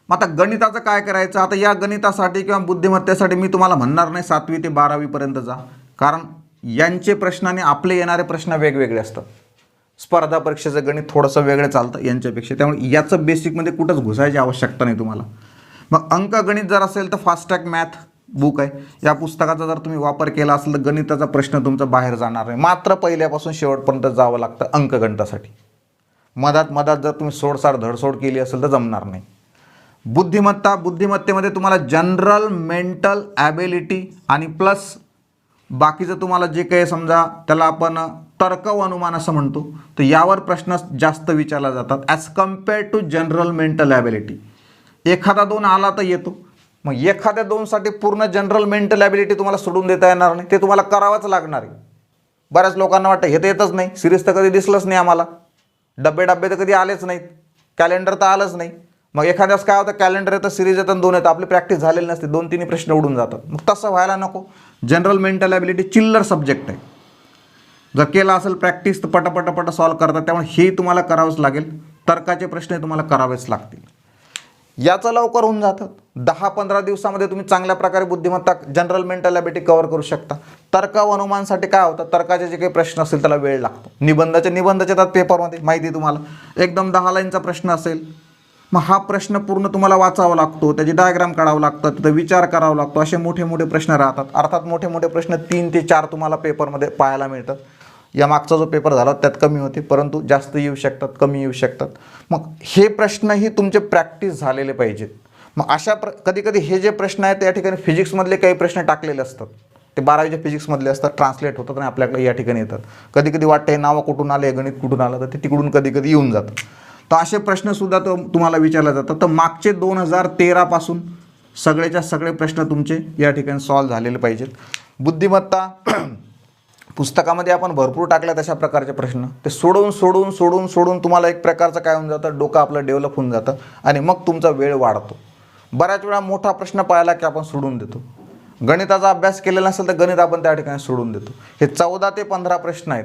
मग आता गणिताचं काय करायचं? आता या गणितासाठी किंवा बुद्धिमत्तेसाठी मी तुम्हाला म्हणणार नाही 7वी ते 12वी पर्यंत जा, कारण यांचे प्रश्न आणि आपले येणारे प्रश्न वेगवेगळे असतात. स्पर्धा परीक्षेचं गणित थोडंसं वेगळं चालतं यांच्यापेक्षा, त्यामुळे याचं बेसिकमध्ये कुठंच घुसायची आवश्यकता नाही तुम्हाला. मग अंकगणित जर असेल तर फास्ट ट्रॅक मॅथ बुक आहे, या पुस्तकाचा जर तुम्ही वापर केला असेल तर गणिताचा प्रश्न तुमचा बाहेर जाणार नाही. मात्र पहिल्यापासून शेवटपर्यंत जावं लागतं अंकगणितासाठी. मधात जर तुम्ही सोडसाड धडसोड केली असेल तर जमणार नाही. बुद्धिमत्तेमध्ये तुम्हाला जनरल मेंटल ॲबिलिटी आणि प्लस बाकीचं तुम्हाला जे काही समजा त्याला आपण तर्क व अनुमान असं म्हणतो, तर यावर प्रश्न जास्त विचारला जातात as compared to general mental ability. एखादा 2 आला तर येतो, मग एखाद्या 2साठी पूर्ण जनरल मेंटल ॲबिलिटी तुम्हाला सोडून देता येणार नाही, ते तुम्हाला करावंच लागणार आहे. बऱ्याच लोकांना वाटतं हे तर येतच नाही, सिरीज तर कधी दिसलंच नाही आम्हाला, डब्बे तर कधी आलेच नाहीत, कॅलेंडर तर आलंच नाही. मग एखाद्यास काय होतं, कॅलेंडर येतं, सिरीज येतं, 2 येतं, आपली प्रॅक्टिस झालेली नसते, 2-3 प्रश्न उडून जातात. मग तसं व्हायला नको. जनरल मेंटल ॲबिलिटी चिल्लर सब्जेक्ट आहे. जर केला असेल प्रॅक्टिस तर पटापट सॉल्व करतात, त्यामुळे हे तुम्हाला करावंच लागेल. तर्काचे प्रश्न तुम्हाला करावेच लागतील. याचं लवकर होऊन जातं. 10-15 दिवसामध्ये तुम्ही चांगल्या प्रकारे बुद्धिमत्ता जनरल मेंटल ॲबिलिटी कव्हर करू शकता. तर्क व अनुमानसाठी काय होतं, तर्काचे जे काही प्रश्न असतील त्याला वेळ लागतो. निबंधाचे येतात पेपरमध्ये, माहिती आहे तुम्हाला. एकदम 10 लाईनचा प्रश्न असेल, मग हा प्रश्न पूर्ण तुम्हाला वाचावा लागतो, त्याची डायग्राम काढावं लागतं, तिथं विचार करावा लागतो. असे मोठे प्रश्न राहतात. अर्थात मोठे प्रश्न 3 ते 4 तुम्हाला पेपरमध्ये पाहायला मिळतात. या मागचा जो पेपर झाला त्यात कमी होते, परंतु जास्त येऊ शकतात, कमी येऊ शकतात. मग हे प्रश्नही तुमचे प्रॅक्टिस झालेले पाहिजेत. मग अशा कधी हे जे प्रश्न आहेत त्या ठिकाणी फिजिक्समधले काही प्रश्न टाकलेले असतात, ते 12वीच्या फिजिक्समधले असतात, ट्रान्सलेट होतात आणि आपल्याकडे या ठिकाणी येतात. कधी वाटतं हे नावं कुठून आले, गणित कुठून आलं, तर ते तिकडून कधी येऊन जातं. तर असे प्रश्नसुद्धा तुम्हाला विचारले जातात. तर मागचे 2013 पासून सगळेच्या सगळे प्रश्न तुमचे या ठिकाणी सॉल्व्ह झालेले पाहिजेत. बुद्धिमत्ता पुस्तकामध्ये आपण भरपूर टाकल्या तशा प्रकारचे प्रश्न, ते सोडून तुम्हाला एक प्रकारचं काय होऊन जातं, डोकं आपलं डेव्हलप होऊन जातं आणि मग तुमचा वेळ वाढतो. बऱ्याच वेळा मोठा प्रश्न पाहिला की आपण सोडून देतो. गणिताचा अभ्यास केलेला नसेल तर गणित आपण त्या ठिकाणी सोडून देतो. हे 14 ते 15 प्रश्न आहेत,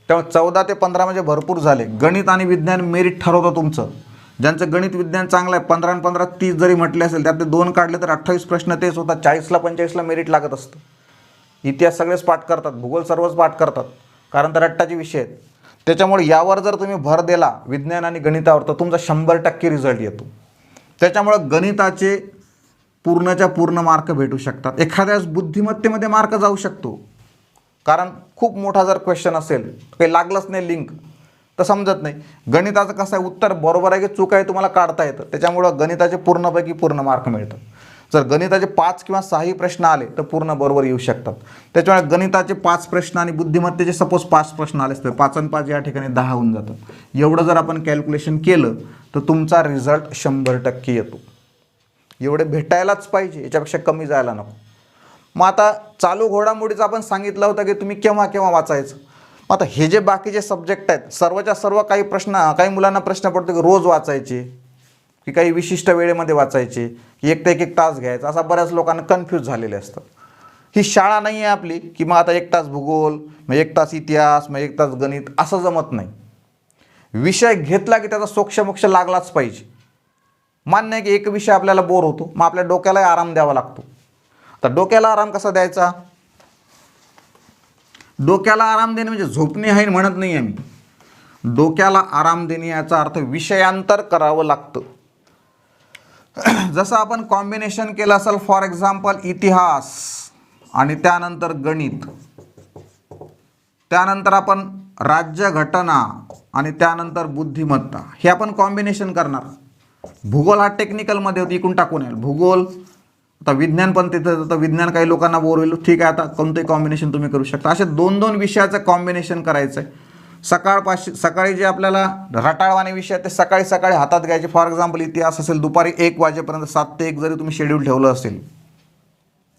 त्यामुळे 14 ते 15 म्हणजे भरपूर झाले. गणित आणि विज्ञान मेरिट ठरवतं तुमचं. ज्यांचं गणित विज्ञान चांगलं आहे, 15 आणि 15 30 जरी म्हटले असेल, त्यातले 2 काढले तर 28 प्रश्न तेच होतात. 40ला 45ला मेरिट लागत असतं. इतिहास सगळेच पाठ करतात, भूगोल सर्वच पाठ करतात, कारण तर रट्टाचे विषय आहेत. त्याच्यामुळे यावर जर तुम्ही भर दिला विज्ञान आणि गणितावर तर तुमचा 100% रिझल्ट येतो. त्याच्यामुळं गणिताचे पूर्णच्या पूर्ण मार्क भेटू शकतात. एखाद्याच बुद्धिमत्तेमध्ये मार्क जाऊ शकतो, कारण खूप मोठा जर क्वेश्चन असेल, काही लागलंच नाही लिंक, तर समजत नाही. गणिताचं कसं आहे, उत्तर बरोबर आहे की चूक आहे तुम्हाला काढता येतं, त्याच्यामुळं गणिताचे पूर्णपैकी पूर्ण मार्क मिळतात. जर गणिताचे 5 किंवा 6 प्रश्न आले तर पूर्ण बरोबर येऊ शकतात. त्याच्यामुळे गणिताचे 5 प्रश्न आणि बुद्धिमत्तेचे सपोज 5 प्रश्न आले तर 5 आणि 5 या ठिकाणी 10 होऊन जातात. एवढं जर आपण कॅल्क्युलेशन केलं तर तुमचा रिझल्ट 100% येतो. एवढे भेटायलाच पाहिजे, याच्यापेक्षा कमी जायला नको. मग आता चालू घडामोडीचं आपण सांगितलं होतं की तुम्ही केव्हा केव्हा वाचायचं. मग आता हे जे बाकीचे सब्जेक्ट आहेत सर्वच्या सर्व काही मुलांना प्रश्न पडतो की रोज वाचायचे की काही विशिष्ट वेळेमध्ये वाचायचे, की एक ते एक तास घ्यायचा, असा बऱ्याच लोकांना कन्फ्यूज झालेले असतात. ही शाळा नाही आहे आपली की मग आता 1 तास भूगोल, मग 1 तास इतिहास, मग 1 तास गणित, असं जमत नाही. विषय घेतला की त्याचा सोक्षमोक्ष लागलाच पाहिजे. मान्य आहे की एक विषय आपल्याला बोर होतो, मग आपल्या डोक्यालाही आराम द्यावा लागतो. तर डोक्याला आराम कसा द्यायचा? डोक्याला आराम देणे म्हणजे झोपणे आहे म्हणत नाही आम्ही. डोक्याला आराम देणे याचा अर्थ विषयांतर करावं लागतं. जसं आपण कॉम्बिनेशन केलं असेल, फॉर एक्झाम्पल इतिहास आणि त्यानंतर गणित, त्यानंतर आपण राज्यघटना आणि त्यानंतर बुद्धिमत्ता, हे आपण कॉम्बिनेशन करणार. भूगोल हा टेक्निकलमध्ये होती, इकडून टाकून येईल भूगोल. आता विज्ञान पण तिथं, तर विज्ञान काही लोकांना बोर होईल, ठीक आहे, आता कोणतंही कॉम्बिनेशन तुम्ही करू शकता. असे 2-2 विषयाचं कॉम्बिनेशन करायचं आहे. सकाळी जे आपल्याला रटाळवाणे विषय ते सकाळी सकाळी हातात घ्यायचे. फॉर एक्झाम्पल इतिहास असेल, दुपारी 1 वाजेपर्यंत 7 ते 1 जरी तुम्ही शेड्यूल ठेवलं असेल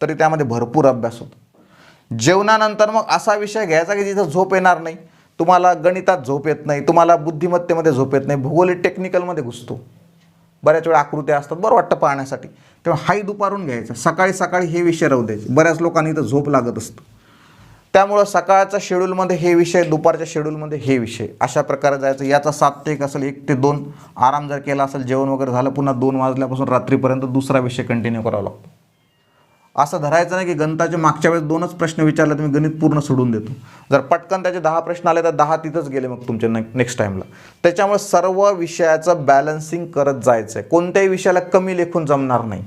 तरी त्यामध्ये भरपूर अभ्यास होतो. जेवणानंतर मग असा विषय घ्यायचा की जिथं झोप येणार नाही. तुम्हाला गणितात झोप येत नाही, तुम्हाला बुद्धिमत्तेमध्ये झोप येत नाही, भूगोल टेक्निकलमध्ये घुसतो, बऱ्याच वेळा आकृत्या असतात, बरं वाटतं पाहण्यासाठी, तेव्हा हाही दुपारून घ्यायचा. सकाळी सकाळी हे विषय राहू द्यायचे. बऱ्याच लोकांनी इथं झोप लागत असतं, त्यामुळं सकाळच्या शेड्यूलमध्ये हे विषय, दुपारच्या शेड्यूलमध्ये हे विषय, अशा प्रकारे जायचं. याचा 7 ते 1 असेल, 1 ते 2 आराम जर केला असेल, जेवण वगैरे झालं, पुन्हा 2 वाजल्यापासून रात्रीपर्यंत दुसरा विषय कंटिन्यू करावा लागतो. असं धरायचं नाही की गणिताचे मागच्या वेळेस 2च प्रश्न विचारले तुम्ही गणित पूर्ण सोडून देतो. जर पटकन त्याचे 10 प्रश्न आले तर 10 तिथंच गेले मग तुमचे नेक्स्ट टाईमला. त्याच्यामुळे सर्व विषयाचं बॅलन्सिंग करत जायचं आहे. कोणत्याही विषयाला कमी लेखून जमणार नाही.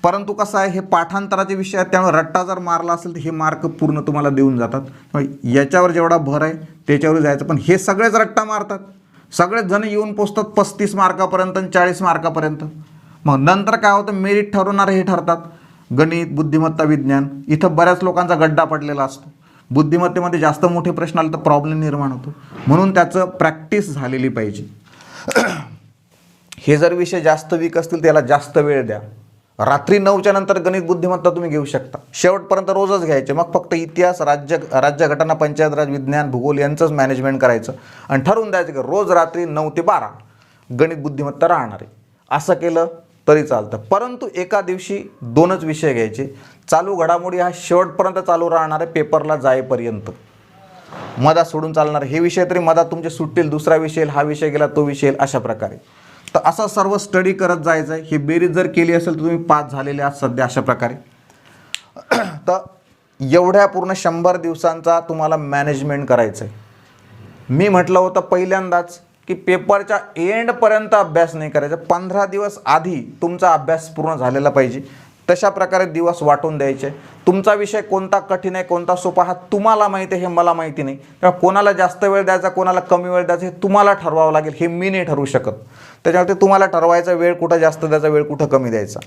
परंतु कसं आहे, हे पाठांतराचे विषय आहेत, त्यामुळे रट्टा जर मारला असेल तर हे मार्क पूर्ण तुम्हाला देऊन जातात. याच्यावर जेवढा भर आहे त्याच्यावर जायचं. पण हे सगळेच रट्टा मारतात, सगळेच जण येऊन पोचतात 35 मार्कापर्यंत आणि 40 मार्कापर्यंत. मग नंतर काय होतं, मेरिट ठरवणारे हे ठरतात, गणित, बुद्धिमत्ता, विज्ञान. इथं बऱ्याच लोकांचा गड्डा पडलेला असतो. बुद्धिमत्तेमध्ये जास्त मोठे प्रश्न आले तर प्रॉब्लेम निर्माण होतो, म्हणून त्याचं प्रॅक्टिस झालेली पाहिजे. हे जर विषय जास्त वीक असतील त्याला जास्त वेळ द्या. रात्री 9च्या नंतर गणित, बुद्धिमत्ता तुम्ही घेऊ शकता, शेवटपर्यंत रोजच घ्यायचे. मग फक्त इतिहास, राज्यघटना, पंचायत राज, विज्ञान, भूगोल यांचंच मॅनेजमेंट करायचं आणि ठरवून द्यायचं की रोज रात्री 9 ते 12 गणित, बुद्धिमत्ता राहणार आहे. असं केलं तरी चालतं. परंतु एका दिवशी 2च विषय घ्यायचे. चालू घडामोडी हा शेवटपर्यंत चालू राहणार आहे, पेपरला जाईपर्यंत. मधात सोडून चालणार हे विषय तरी मधात तुमचे सुटतील, दुसरा विषय येईल, हा विषय गेला तो विषय येईल, अशा प्रकारे. तर असं सर्व स्टडी करत जायचं आहे. ही बेरीज जर केली असेल तर तुम्ही 5 झालेले आहात सध्या, अशा प्रकारे. तर एवढ्या पूर्ण 100 दिवसांचा तुम्हाला मॅनेजमेंट करायचं आहे. मी म्हटलं होतं पहिल्यांदाच की पेपरच्या एंडपर्यंत अभ्यास नाही करायचा. 15 दिवस आधी तुमचा अभ्यास पूर्ण झालेला पाहिजे. तशा प्रकारे दिवस वाटून द्यायचे. तुमचा विषय कोणता कठीण आहे, कोणता सोपा, हा तुम्हाला माहिती आहे, हे मला माहिती नाही. तेव्हा कोणाला जास्त वेळ द्यायचा, कोणाला कमी वेळ द्यायचा, हे तुम्हाला ठरवावं लागेल. हे मी नाही ठरवू शकत. त्याच्यामुळे ते तुम्हाला ठरवायचा, वेळ कुठं जास्त द्यायचा, वेळ कुठं कमी द्यायचा.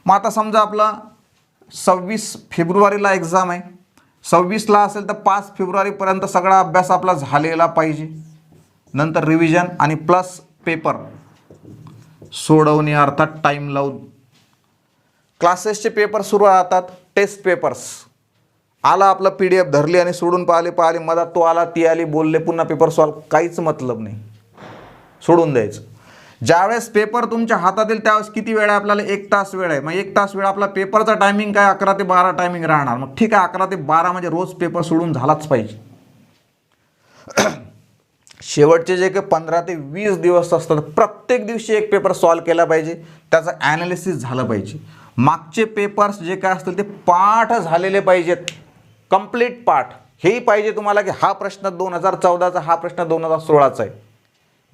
मग आता समजा आपला 26 फेब्रुवारीला एक्झाम आहे, 26ला असेल तर 5 फेब्रुवारीपर्यंत सगळा अभ्यास आपला झालेला पाहिजे. नंतर रिव्हिजन आणि प्लस पेपर सोडवणे, अर्थात टाईम लावून. क्लासेसचे पेपर सुरू राहतात, टेस्ट पेपर्स. आला आपला PDF धरली आणि सोडून पाहिले, मधात तो आला, ती आली, बोलले, पुन्हा पेपर सॉल्व, काहीच मतलब नाही, सोडून द्यायचं. ज्यावेळेस पेपर तुमच्या हातात येईल त्यावेळेस किती वेळ आहे आपल्याला? 1 तास वेळ आहे. मग 1 तास वेळ आपला पेपरचा टायमिंग काय? 11 ते 12 टायमिंग राहणार. मग ठीक आहे, 11 ते 12 म्हणजे रोज पेपर सोडून झालाच पाहिजे. शेवटचे जे काही 15 ते 20 दिवस असतात, प्रत्येक दिवशी एक पेपर सॉल्व केला पाहिजे, त्याचं ॲनालिसिस झालं पाहिजे. मागचे पेपर्स जे काय असतील ते पाठ झालेले पाहिजेत, कंप्लीट पाठ. हेही पाहिजे तुम्हाला की हा प्रश्न 2014चा, हा प्रश्न 2016चा आहे.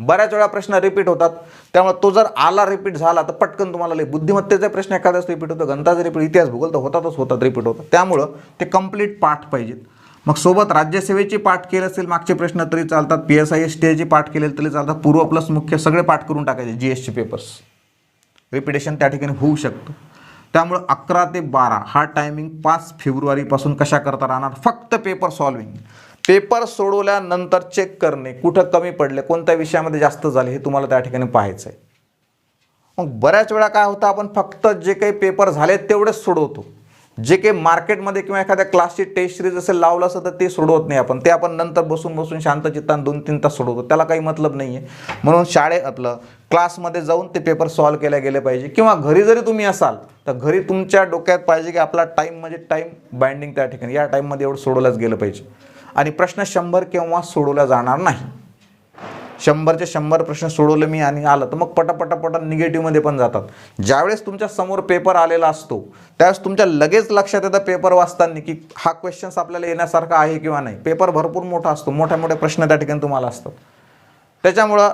बऱ्याच वेळा प्रश्न रिपीट होतात, त्यामुळे तो जर आला, रिपीट झाला तर पटकन तुम्हाला बुद्धिमत्तेचा प्रश्न एखाद्याच रिपीट होतो, गणिताचा रिपीट, इतिहास, भूगोल तर होतात रिपीट होतात. त्यामुळं ते कंप्लीट पाठ पाहिजेत. मग सोबत राज्यसेवेची पाठ केले असेल मागचे प्रश्न तरी चालतात, PSI-STI पाठ केले तरी चालतात, पूर्व प्लस मुख्य सगळे पाठ करून टाकायचे, GSचे पेपर्स रिपिटेशन त्या ठिकाणी होऊ शकतं. त्यामुळं 11 ते 12 हा टायमिंग 5 फेब्रुवारीपासून कशा करता राहणार, फक्त पेपर सॉल्विंग. पेपर सोडवल्यानंतर चेक करणे, कुठं कमी पडले, कोणत्या विषयामध्ये जास्त झाले हे तुम्हाला त्या ठिकाणी पाहायचं आहे. मग बऱ्याच वेळा काय होतं, आपण फक्त जे काही पेपर झाले तेवढेच सोडवतो. जे काही मार्केटमध्ये किंवा एखाद्या क्लासची टेस्ट सिरीज असेल लावलं असं तर ते सोडवत नाही आपण. ते आपण नंतर बसून शांत चित्ताने 2-3 तास सोडवतो, त्याला काही मतलब नाही आहे. म्हणून आपलं क्लासमध्ये जाऊन ते पेपर सॉल्व केले गेले पाहिजे. किंवा घरी जरी तुम्ही असाल तर घरी तुमच्या डोक्यात पाहिजे की आपला टाईम म्हणजे टाईम बाइंडिंग त्या ठिकाणी, या टाईममध्ये एवढं सोडवलंच गेलं पाहिजे. आणि प्रश्न 100 केव्हा सोडवला जाणार नाही. 100चे 100 प्रश्न सोडवले मी आणि आलं तर मग पटापटा निगेटिव्हमध्ये पण जातात. ज्यावेळेस तुमच्या समोर पेपर आलेला असतो त्यावेळेस तुमच्या लगेच लक्षात येतं पेपर वाचताना की हा क्वेश्चन्स आपल्याला येण्यासारखा आहे किंवा नाही. पेपर भरपूर मोठा असतो, मोठे प्रश्न त्या ठिकाणी तुम्हाला असतात. त्याच्यामुळं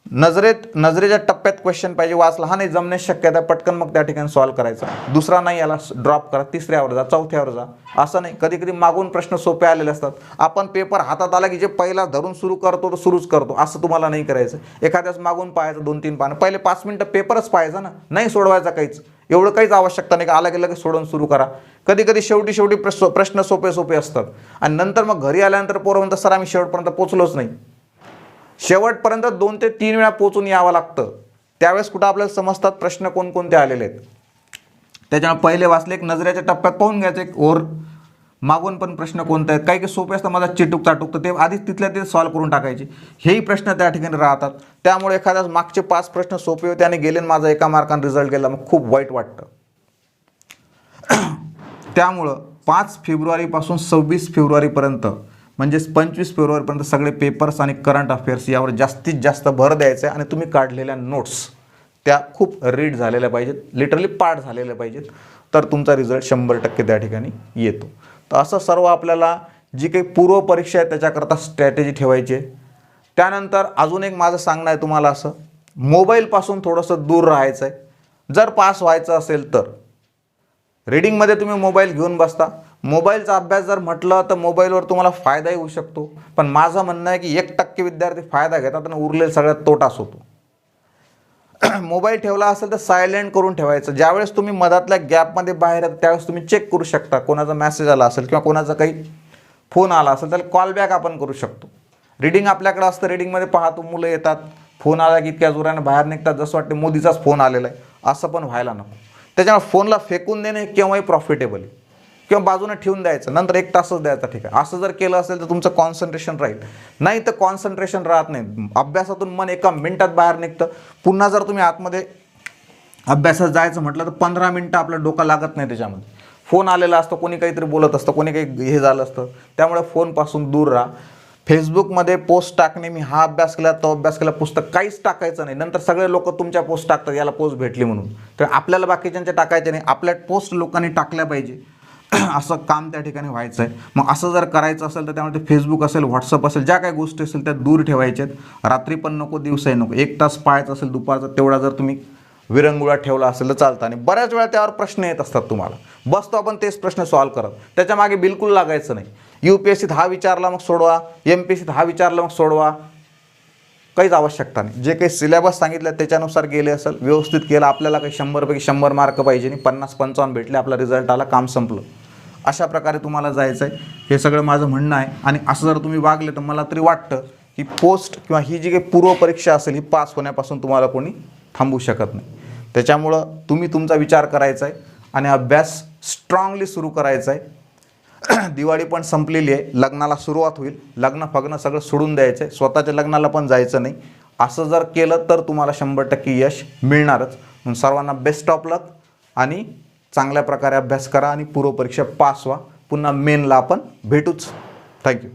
नजरेच्या टप्प्यात क्वेश्चन पाहिजे, वाचला हा नाही जमण्याची शक्यता पटकन मग त्या ठिकाणी सॉल्व्ह करायचा. दुसरा नाही याला ड्रॉप करा, तिसऱ्यावर जा, चौथ्यावर जा. असं नाही, कधी कधी मागून प्रश्न सोपे आलेले असतात. आपण पेपर हातात आला की जे पहिला धरून सुरू करतो तो सुरूच करतो, असं तुम्हाला नाही करायचं. एखाद्याच मागून पाहायचं 2-3 पानं, पहिले 5 मिनिटं पेपरच पाहायचा ना, नाही सोडवायचा काहीच, एवढं काहीच आवश्यकता नाही. आला की लगेच सोडून सुरू करा. कधी कधी शेवटी प्रश्न सोपे असतात आणि नंतर मग घरी आल्यानंतर पोरं म्हणतात सर आम्ही शेवटपर्यंत पोचलोच नाही. शेवटपर्यंत 2 ते 3 वेळा पोचून यावं लागतं, त्यावेळेस कुठं आपल्याला समजतात प्रश्न कोणकोणते आलेले आहेत. त्याच्यामुळे पहिले वाचले एक नजरेच्या टप्प्यात पाहून घ्यायचं एक ओर मागून पण प्रश्न कोणते आहेत. काही सोपे असतात माझा चिटूक तर ते आधीच तिथल्या ते सॉल्व्ह करून टाकायचे. हेही प्रश्न त्या ठिकाणी राहतात. त्यामुळे एखाद्याच मागचे 5 प्रश्न सोपे होते आणि गेले माझा 1 मार्काने रिझल्ट गेला, मग खूप वाईट वाटतं. त्यामुळं 5 फेब्रुवारीपासून 26 फेब्रुवारीपर्यंत म्हणजेच 25 फेब्रुवारीपर्यंत सगळे पेपर्स आणि करंट अफेअर्स यावर जास्तीत जास्त भर द्यायचा आहे. आणि तुम्ही काढलेल्या नोट्स त्या खूप रीड झालेल्या पाहिजेत, लिटरली पाठ झालेल्या पाहिजेत, तर तुमचा रिझल्ट 100% त्या ठिकाणी येतो. तर असं सर्व आपल्याला जी काही पूर्व परीक्षा आहे त्याच्याकरता स्ट्रॅटेजी ठेवायची आहे. त्यानंतर अजून एक माझं सांगणं आहे तुम्हाला, असं मोबाईलपासून थोडंसं दूर राहायचं आहे. जर पास व्हायचं असेल तर रीडिंगमध्ये तुम्ही मोबाईल घेऊन बसता, मोबाईलचा अभ्यास जर म्हटलं तर मोबाईलवर तुम्हाला फायदाही होऊ शकतो. पण माझं म्हणणं आहे की 1% विद्यार्थी फायदा घेतात आणि उरलेला सगळ्यात तोटाच होतो. मोबाईल ठेवला असेल तर सायलेंट करून ठेवायचं. ज्यावेळेस तुम्ही मधातल्या गॅपमध्ये बाहेर येतात त्यावेळेस तुम्ही चेक करू शकता, कोणाचा मेसेज आला असेल किंवा कोणाचा काही फोन आला असेल तर कॉल बॅक आपण करू शकतो. रीडिंग आपल्याकडे असतं, रीडिंगमध्ये पाहतो मुलं येतात, फोन आला की इतक्या जोराने बाहेर निघतात जसं वाटते मोदीचाच फोन आलेला आहे. असं पण व्हायला नको. त्याच्यामुळे फोनला फेकून देणे केव्हाही प्रॉफिटेबल आहे, किंवा बाजूने ठेवून द्यायचं, नंतर 1 तासच द्यायचा. ठीक आहे, असं जर केलं असेल तर तुमचं कॉन्सन्ट्रेशन राहील. नाही तर कॉन्सन्ट्रेशन राहत नाही, अभ्यासातून मन 1 मिनिटात बाहेर निघतं. पुन्हा जर तुम्ही आतमध्ये अभ्यासात जायचं म्हटलं तर 15 मिनिटं आपलं डोकं लागत नाही. त्याच्यामध्ये फोन आलेला असतो, कोणी काहीतरी बोलत असतं, कोणी काही हे झालं असतं. त्यामुळे फोनपासून दूर राहा. फेसबुकमध्ये पोस्ट टाकणे, मी हा अभ्यास केला तो अभ्यास केला, पुस्तक काहीच टाकायचं नाही. नंतर सगळे लोक तुमच्या पोस्ट टाकतात, याला पोस्ट भेटली म्हणून. तर आपल्याला बाकीच्यांच्या टाकायचे नाही, आपल्या पोस्ट लोकांनी टाकल्या पाहिजे. असं काम त्या ठिकाणी व्हायचं आहे. मग असं जर करायचं असेल तर त्यामध्ये फेसबुक असेल, व्हॉट्सअप असेल, ज्या काही गोष्टी असेल त्या दूर ठेवायच्यात. रात्री पण नको, दिवसाही नको. 1 तास पाहायचं असेल दुपारचा, तेवढा जर तुम्ही विरंगुळा ठेवला असेल तर चालतं. आणि बऱ्याच वेळा त्यावर प्रश्न येत असतात तुम्हाला, बसतो आपण तेच प्रश्न सॉल्व्ह करत, त्याच्या मागे बिलकुल लागायचं नाही. UPSCत हा विचारला मग सोडवा, MPSCत हा विचारला मग सोडवा, काहीच आवश्यकता नाही. जे काही सिलेबस सांगितलं त्याच्यानुसार गेले असेल, व्यवस्थित केलं, आपल्याला काही 100 पैकी 100 मार्क पाहिजे नाही, 50-55 भेटले, आपला रिझल्ट आला, काम संपलं. अशा प्रकारे तुम्हाला जायचं आहे. हे सगळं माझं म्हणणं आहे. आणि असं जर तुम्ही वागले तर मला तरी वाटतं की पोस्ट किंवा ही जी काही पूर्व परीक्षा असेल ही पास होण्यापासून तुम्हाला कोणी थांबवू शकत नाही. त्याच्यामुळं तुम्ही तुमचा विचार करायचा आहे आणि अभ्यास स्ट्रॉंगली सुरू करायचा आहे. दिवाळी पण संपलेली आहे, लग्नाला सुरुवात होईल. लग्न फग्न सगळं सोडून द्यायचं आहे, स्वतःच्या लग्नाला पण जायचं नाही. असं जर केलं तर तुम्हाला 100% यश मिळणारच. म्हणून सर्वांना बेस्ट ऑफ लक आणि चांगल्या प्रकारे अभ्यास करा आणि पूर्व परीक्षा पास व्हा. पुन्हा मेनला आपण भेटूच. थँक्यू.